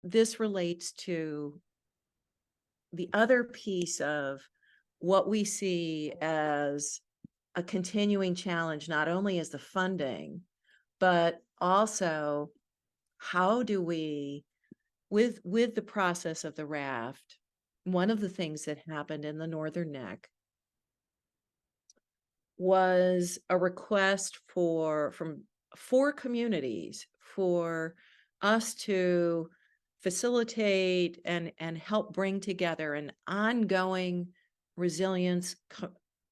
this relates to the other piece of what we see as a continuing challenge, not only is the funding, but also how do we, with the process of the RAFT, one of the things that happened in the Northern Neck was a request from 4 communities for us to facilitate and help bring together an ongoing resilience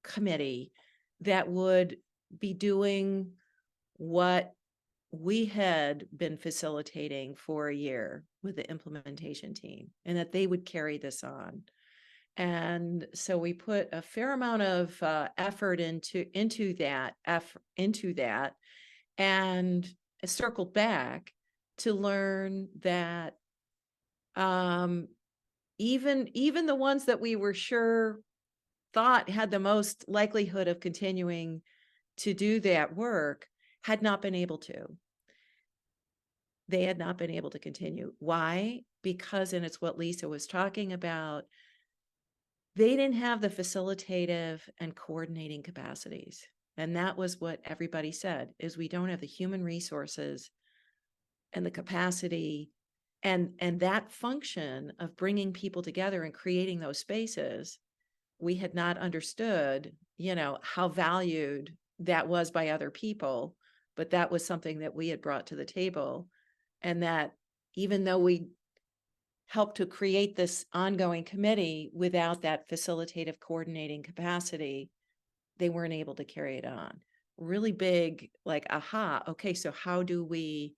committee that would be doing what we had been facilitating for a year with the implementation team, and that they would carry this on. And so we put a fair amount of effort into that, and circled back to learn that even the ones that we were sure thought had the most likelihood of continuing to do that work had not been able to. They had not been able to continue. Why? Because, and it's what Lisa was talking about, they didn't have the facilitative and coordinating capacities. And that was what everybody said, is we don't have the human resources and the capacity and that function of bringing people together and creating those spaces. We had not understood, how valued that was by other people, but that was something that we had brought to the table. And that even though we helped to create this ongoing committee, without that facilitative coordinating capacity, they weren't able to carry it on. Really big, like, aha, okay, so how do we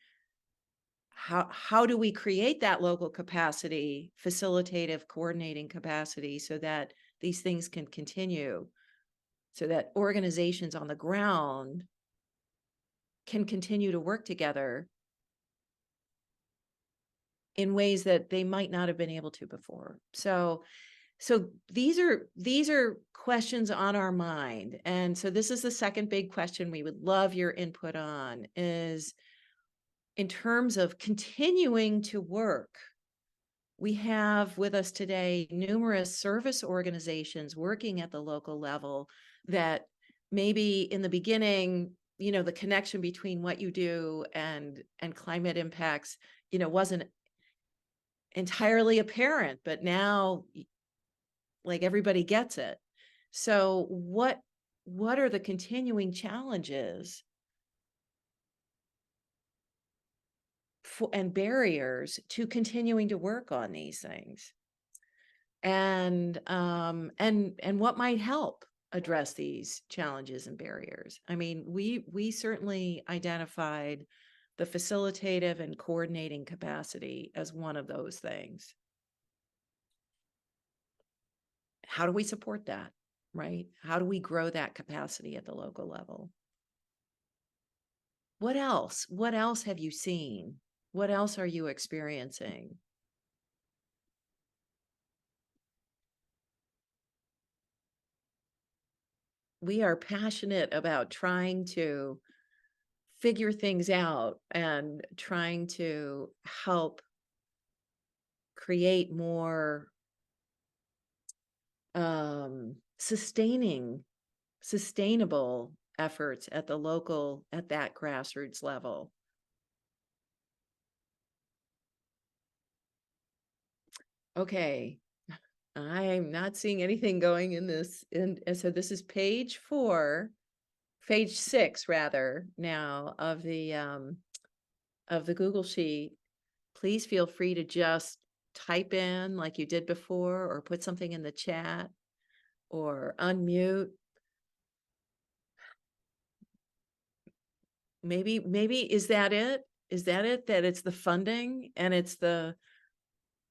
create that local capacity, facilitative coordinating capacity, so that these things can continue, so that organizations on the ground can continue to work together in ways that they might not have been able to before. So these are questions on our mind. And so this is the second big question we would love your input on, is in terms of continuing to work. We have with us today numerous service organizations working at the local level that maybe in the beginning, the connection between what you do and climate impacts, wasn't entirely apparent, but now, like, everybody gets it. So what are the continuing challenges and barriers to continuing to work on these things? And what might help address these challenges and barriers? I mean, we certainly identified the facilitative and coordinating capacity as one of those things. How do we support that, right? How do we grow that capacity at the local level? What else? What else have you seen? What else are you experiencing? We are passionate about trying to figure things out and trying to help create more sustainable efforts at the local, at that grassroots level. Okay, I'm not seeing anything going in this. And so this is page 6 rather, now of the Google Sheet. Please feel free to just type in like you did before, or put something in the chat, or unmute. Maybe is that it? Is that it? That it's the funding and it's the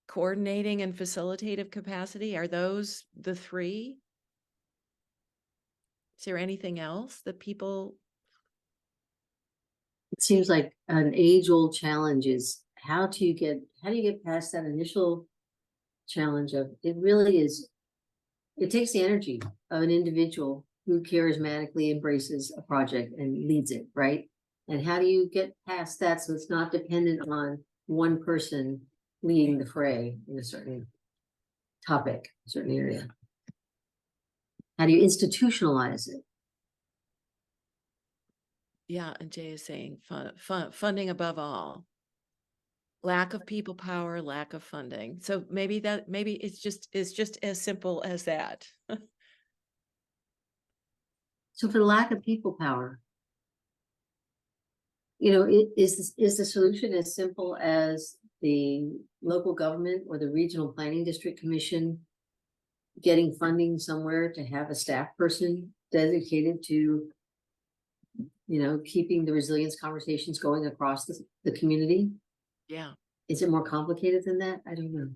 coordinating and facilitative capacity? Are those the 3? Is there anything else that people? It seems like an age-old challenge is how do you get past that initial challenge of, it really is, it takes the energy of an individual who charismatically embraces a project and leads it, right? And how do you get past that so it's not dependent on one person leading the fray in a certain topic, a certain area? How do you institutionalize it? Yeah, and Jay is saying funding above all. Lack of people power, lack of funding. So maybe it's just as simple as that. So for the lack of people power, is the solution as simple as the local government or the regional planning district commission getting funding somewhere to have a staff person dedicated to, keeping the resilience conversations going across the community? Yeah. Is it more complicated than that? I don't know.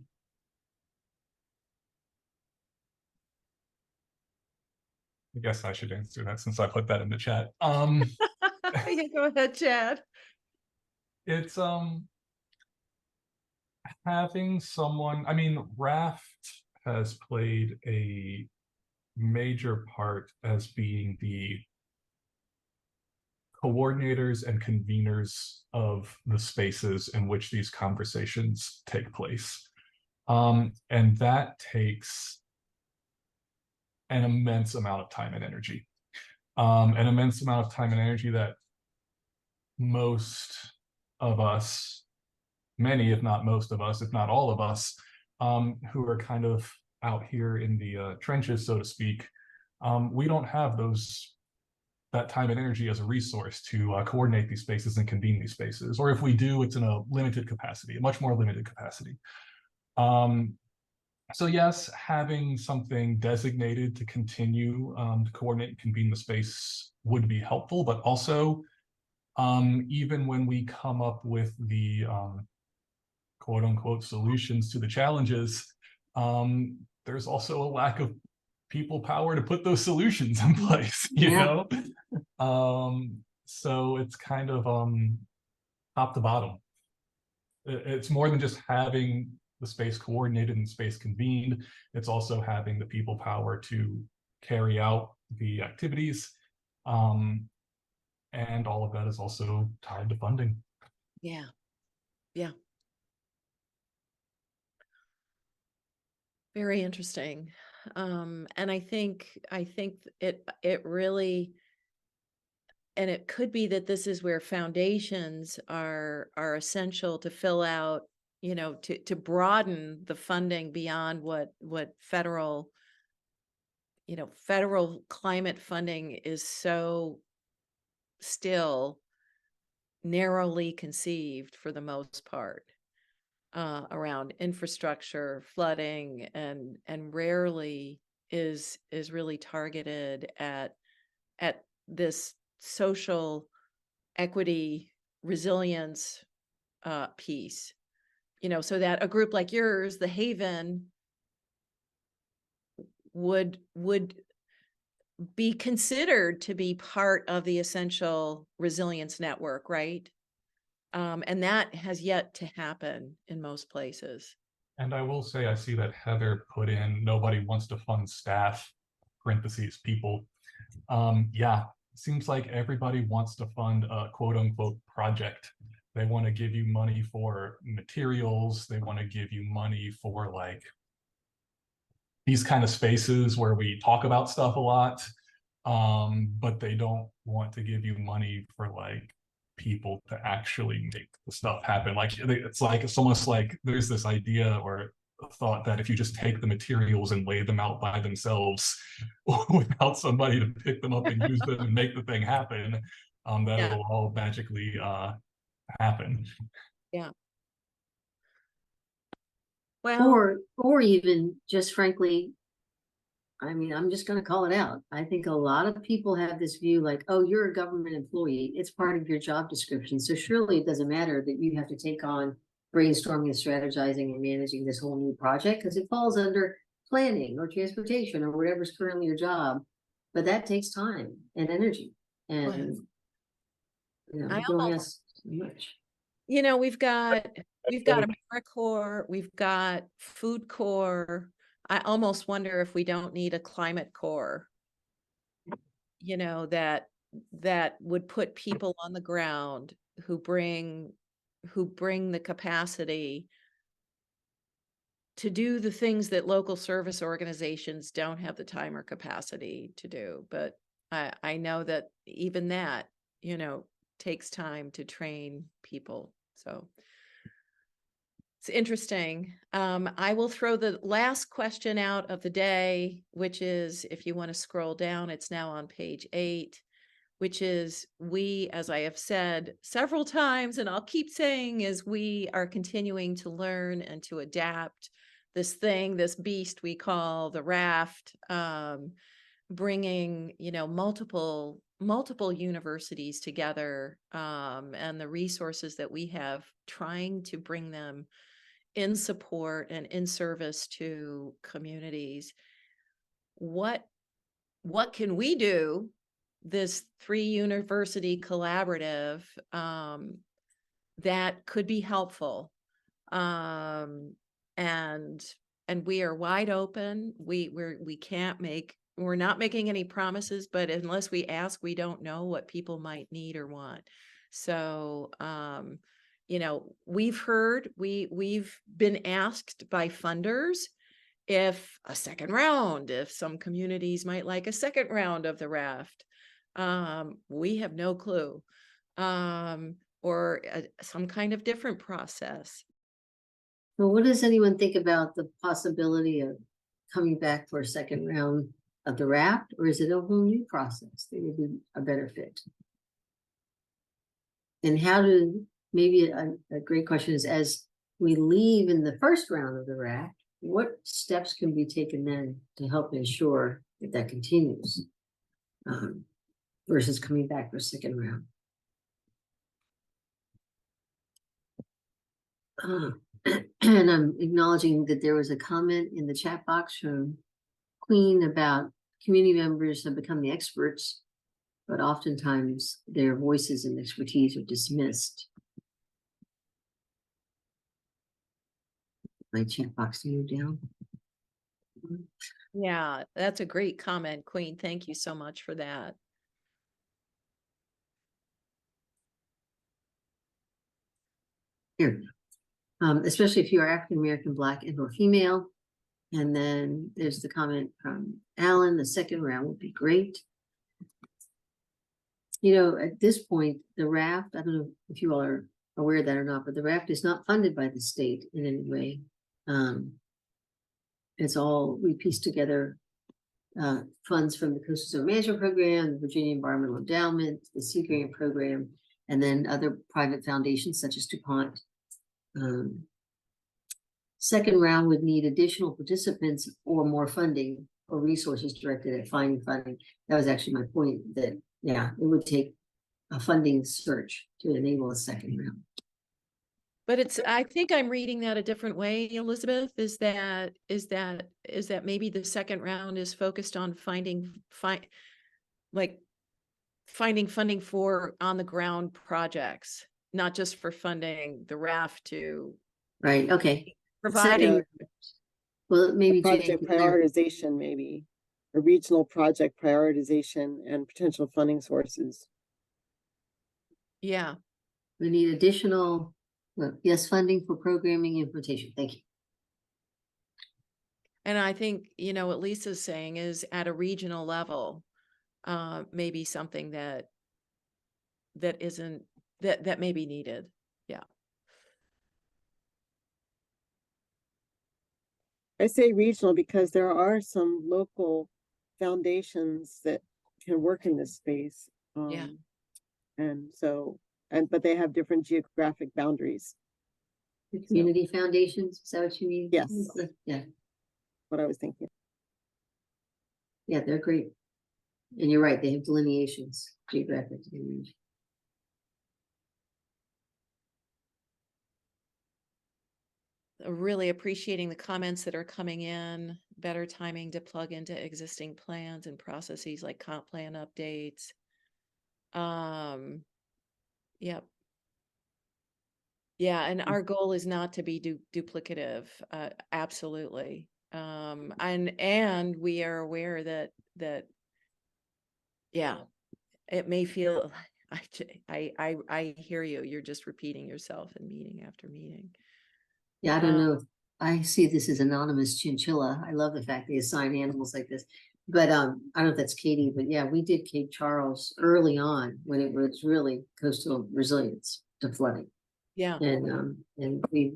I guess I should answer that since I put that in the chat. Yeah, go ahead, Chad. It's having someone, I mean, RAFT has played a major part as being the coordinators and conveners of the spaces in which these conversations take place. And that takes an immense amount of time and energy. An immense amount of time and energy that most of us, many, if not most of us, if not all of us, who are kind of out here in the trenches, so to speak, we don't have that time and energy as a resource to coordinate these spaces and convene these spaces. Or if we do, it's in a limited capacity, a much more limited capacity. So yes, having something designated to continue to coordinate and convene the space would be helpful, but also even when we come up with the quote unquote solutions to the challenges, there's also a lack of people power to put those solutions in place, you know? So it's kind of top to bottom. It's more than just having the space coordinated and space convened. It's also having the people power to carry out the activities. And all of that is also tied to funding. Yeah. Yeah. Very interesting. And I think it really, and it could be that this is where foundations are essential to fill out, to broaden the funding beyond what federal climate funding is so still narrowly conceived for the most part. Around infrastructure, flooding, and rarely is really targeted at this social equity resilience piece. So that a group like yours, the Haven, would be considered to be part of the essential resilience network, right? And that has yet to happen in most places. And I will say, I see that Heather put in, nobody wants to fund staff, parentheses, people. Yeah, seems like everybody wants to fund a quote unquote project. They want to give you money for materials. They want to give you money for like these kind of spaces where we talk about stuff a lot. But they don't want to give you money for like people to actually make the stuff happen. Like it's almost like there's this idea or thought that if you just take the materials and lay them out by themselves without somebody to pick them up and use them and make the thing happen, that it'll all magically happen. Yeah. Well, or even just frankly, I mean, I'm just going to call it out. I think a lot of people have this view like, oh, you're a government employee. It's part of your job description. So surely it doesn't matter that you have to take on brainstorming and strategizing and managing this whole new project because it falls under planning or transportation or whatever's currently your job. But that takes time and energy. And, I you don't ask so much. we've got AmeriCorps, we've got Food Corps. I almost wonder if we don't need a Climate Corps, that would put people on the ground who bring the capacity to do the things that local service organizations don't have the time or capacity to do. But I know that even that, takes time to train people. So it's interesting. I will throw the last question out of the day, which is, if you want to scroll down, it's now on page 8, which is, we, as I have said several times, and I'll keep saying, is we are continuing to learn and to adapt this beast we call the RAFT, bringing, multiple universities together, and the resources that we have, trying to bring them in support and in service to communities. What can we do, this 3-university collaborative, that could be helpful? And we are wide open. We're not making any promises, but unless we ask, we don't know what people might need or want. So, we've been asked by funders if some communities might like a second round of the RAFT. We have no clue, or some kind of different process. Well, what does anyone think about the possibility of coming back for a second round of the RAFT, or is it a whole new process that would be a better fit? And maybe a great question is, as we leave in the first round of the RAFT, what steps can be taken then to help ensure that continues, versus coming back for a second round? And I'm acknowledging that there was a comment in the chat box from Queen about community members have become the experts, but oftentimes their voices and expertise are dismissed. My chat box to move down. Yeah, that's a great comment, Queen. Thank you so much for that. Here, especially if you are African American, Black, and/or female. And then there's the comment from Alan, the second round would be great. At this point, the RAFT, I don't know if you all are aware of that or not, but the RAFT is not funded by the state in any way. It's all, we piece together funds from the Coastal Zone Management Program, the Virginia Environmental Endowment, the Sea Grant Program, and then other private foundations such as DuPont. Second round would need additional participants or more funding or resources directed at finding funding. That was actually my point, that, yeah, it would take a funding search to enable a second round. But I think I'm reading that a different way, Elizabeth, is that maybe the second round is focused on finding funding for on the ground projects, not just for funding the RAFT to. Right, okay. Providing. Well, maybe project prioritization, maybe a regional project prioritization and potential funding sources. Yeah. We need additional, yes, funding for programming implementation. Thank you. And I think, what Lisa's saying is, at a regional level, maybe something that may be needed. Yeah. I say regional because there are some local foundations that can work in this space. Yeah. And so, but they have different geographic boundaries. The community foundations, is that what you mean? Yes. Yeah. What I was thinking. Yeah, they're great. And you're right, they have delineations, geographic delineation. Really appreciating the comments that are coming in. Better timing to plug into existing plans and processes like comp plan updates. Yep. Yeah, and our goal is not to be duplicative. Absolutely. And we are aware that yeah, it may feel. I hear you. You're just repeating yourself in meeting after meeting. Yeah, I don't know I see this as anonymous chinchilla. I love the fact they assign animals like this. But I don't know if that's Katie, but yeah, we did Cape Charles early on when it was really coastal resilience to flooding. Yeah. And we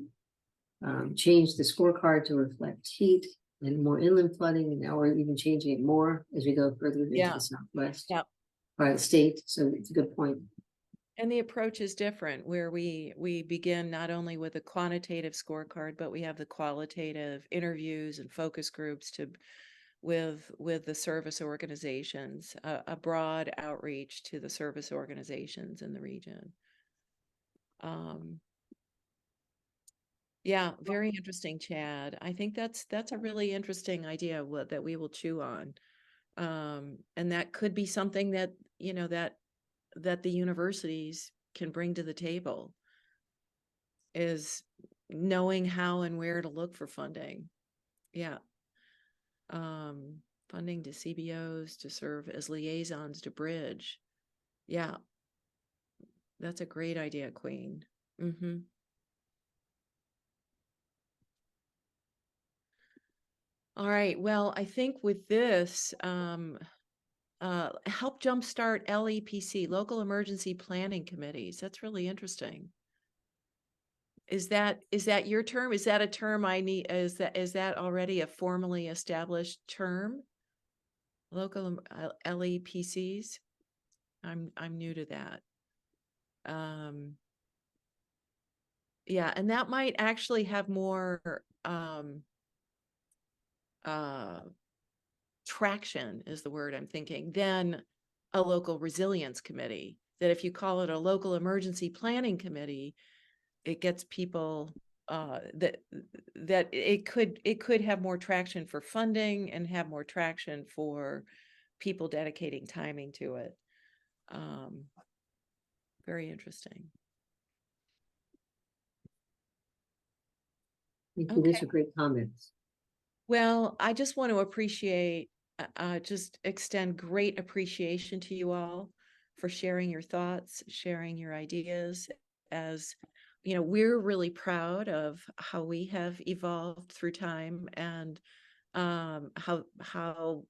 changed the scorecard to reflect heat and more inland flooding, and now we're even changing it more as we go further into Yeah. the southwest. Yep. Or the state. So it's a good point. And the approach is different, where we begin not only with a quantitative scorecard, but we have the qualitative interviews and focus groups with the service organizations, a broad outreach to the service organizations in the region. Yeah, very interesting, Chad. I think that's a really interesting idea that we will chew on. And that could be something that, you know, that the universities can bring to the table, is knowing how and where to look for funding. Yeah. Funding to CBOs to serve as liaisons to bridge. Yeah. That's a great idea, Queen. Mm-hmm. All right. Well, I think with this, help jumpstart LEPC, local emergency planning committees. That's really interesting. Is that your term? Is that a term I need? Is that already a formally established term? Local LEPCs? I'm new to that. Yeah, and that might actually have more traction is the word I'm thinking, than a local resilience committee. That if you call it a local emergency planning committee, it gets people that it could have more traction for funding and have more traction for people dedicating timing to it. Very interesting. Thank you. Okay. Those are great comments. Well, I just want to appreciate, just extend great appreciation to you all for sharing your thoughts, sharing your ideas. As you know, we're really proud of how we have evolved through time, and how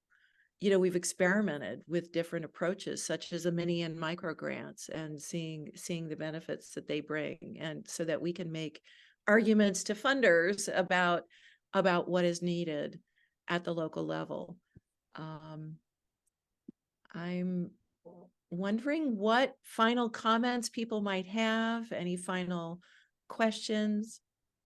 you know, we've experimented with different approaches, such as a mini and micro grants, and seeing the benefits that they bring, and so that we can make arguments to funders about what is needed at the local level. I'm wondering what final comments people might have, any final questions.